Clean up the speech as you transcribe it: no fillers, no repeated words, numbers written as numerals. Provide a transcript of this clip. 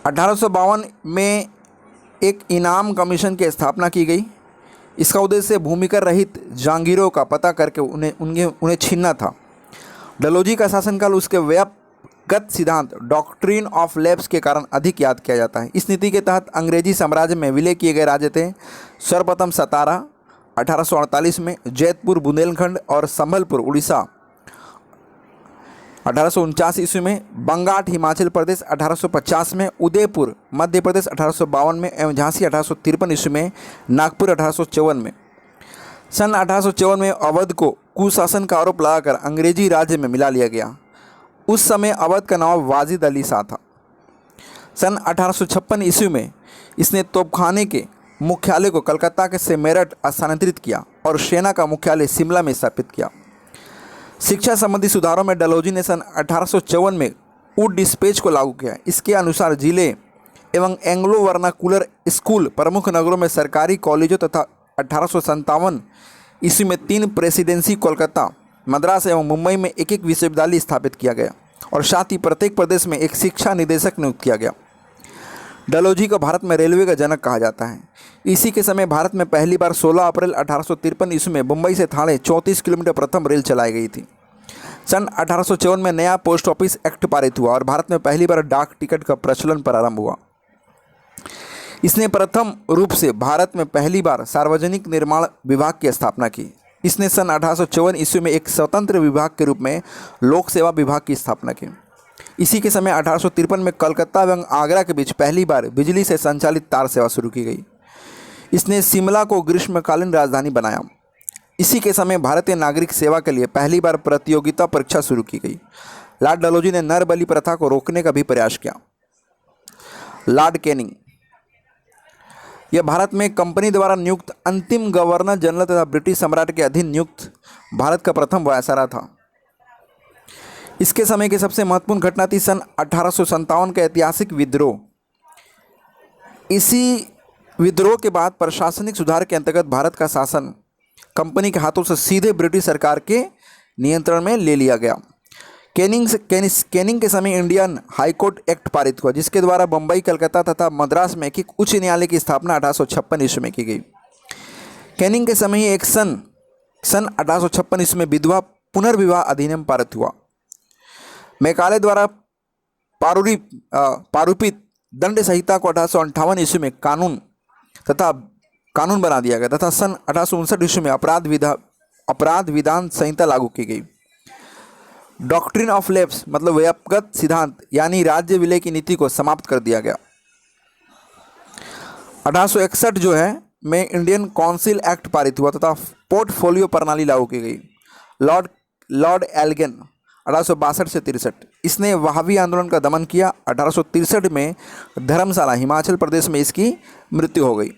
1852 में एक इनाम कमीशन की स्थापना की गई। इसका उद्देश्य भूमिकर रहित जागीरों का पता करके उन्हें छीनना था। डलहौजी का शासनकाल उसके व्यक्तिगत सिद्धांत डॉक्ट्रिन ऑफ लैप्स के कारण अधिक याद किया जाता है। इस नीति के तहत अंग्रेजी साम्राज्य में विलय किए गए राज्य थे सर्वप्रथम सतारा 1848 में, जैतपुर बुंदेलखंड और संबलपुर उड़ीसा 1849 ईस्वी में, बंगाट हिमाचल प्रदेश 1850 में, उदयपुर मध्य प्रदेश 1852 में एवं झांसी 1853 ईस्वी में, नागपुर 1854 में। सन 1854 में अवध को कुशासन का आरोप लगाकर अंग्रेजी राज्य में मिला लिया गया। उस समय अवध का नवाब वाजिद अली शाह था। सन 1856 ईस्वी में इसने तोपखाने के मुख्यालय को कलकत्ता से मेरठ स्थानांतरित किया और सेना का मुख्यालय शिमला में स्थापित किया। शिक्षा संबंधी सुधारों में डलहौजी ने सन 1854 में वुड डिस्पैच को लागू किया। इसके अनुसार जिले एवं एंग्लो वर्नाकुलर स्कूल प्रमुख नगरों में सरकारी कॉलेजों तथा 1857 ईस्वी में 3 प्रेसिडेंसी कोलकाता, मद्रास एवं मुंबई में एक एक विश्वविद्यालय स्थापित किया गया और साथ ही प्रत्येक प्रदेश में एक शिक्षा निदेशक नियुक्त किया गया। डलहौजी को भारत में रेलवे का जनक कहा जाता है। इसी के समय भारत में पहली बार 16 अप्रैल 1853 ईस्वी में मुंबई से ठाणे 34 किलोमीटर प्रथम रेल चलाई गई थी। सन 1854 में नया पोस्ट ऑफिस एक्ट पारित हुआ और भारत में पहली बार डाक टिकट का प्रचलन प्रारंभ हुआ। इसने प्रथम रूप से भारत में पहली बार सार्वजनिक निर्माण विभाग की स्थापना की। इसने सन 1854 ईस्वी में एक स्वतंत्र विभाग के रूप में लोक सेवा विभाग की स्थापना की। इसी के समय 1853 में कलकत्ता एवं आगरा के बीच पहली बार बिजली से संचालित तार सेवा शुरू की गई। इसने शिमला को ग्रीष्मकालीन राजधानी बनाया। इसी के समय भारतीय नागरिक सेवा के लिए पहली बार प्रतियोगिता परीक्षा शुरू की गई। लॉर्ड डलहौजी ने नर बलि प्रथा को रोकने का भी प्रयास किया। लॉर्ड कैनिंग यह भारत में कंपनी द्वारा नियुक्त अंतिम गवर्नर जनरल तथा ब्रिटिश सम्राट के अधीन नियुक्त भारत का प्रथम वायसराय था। इसके समय की सबसे महत्वपूर्ण घटना थी सन 1857 का ऐतिहासिक विद्रोह। इसी विद्रोह के बाद प्रशासनिक सुधार के अंतर्गत भारत का शासन कंपनी के हाथों से सीधे ब्रिटिश सरकार के नियंत्रण में ले लिया गया। कैनिंग के समय इंडियन हाईकोर्ट एक्ट पारित हुआ, जिसके द्वारा बम्बई, कलकत्ता तथा मद्रास में एक उच्च न्यायालय की स्थापना 1856 ईस्वी में की गई। कैनिंग के समय ही एक सन 1856 ईस्वी में विधवा पुनर्विवाह अधिनियम पारित हुआ। मैकाले द्वारा पारूपित दंड संहिता को 1858 ईस्वी में कानून बना दिया गया तथा सन 1859 ईस्वी में अपराध विधान संहिता लागू की गई। डॉक्ट्रिन ऑफ लैप्स मतलब व्यक्तिगत सिद्धांत यानी राज्य विलय की नीति को समाप्त कर दिया गया। 1861 जो है में इंडियन काउंसिल एक्ट पारित हुआ तथा पोर्टफोलियो प्रणाली लागू की गई। लॉर्ड एल्गिन 1862 से 63 इसने वहाबी आंदोलन का दमन किया। 1863 में धर्मशाला हिमाचल प्रदेश में इसकी मृत्यु हो गई।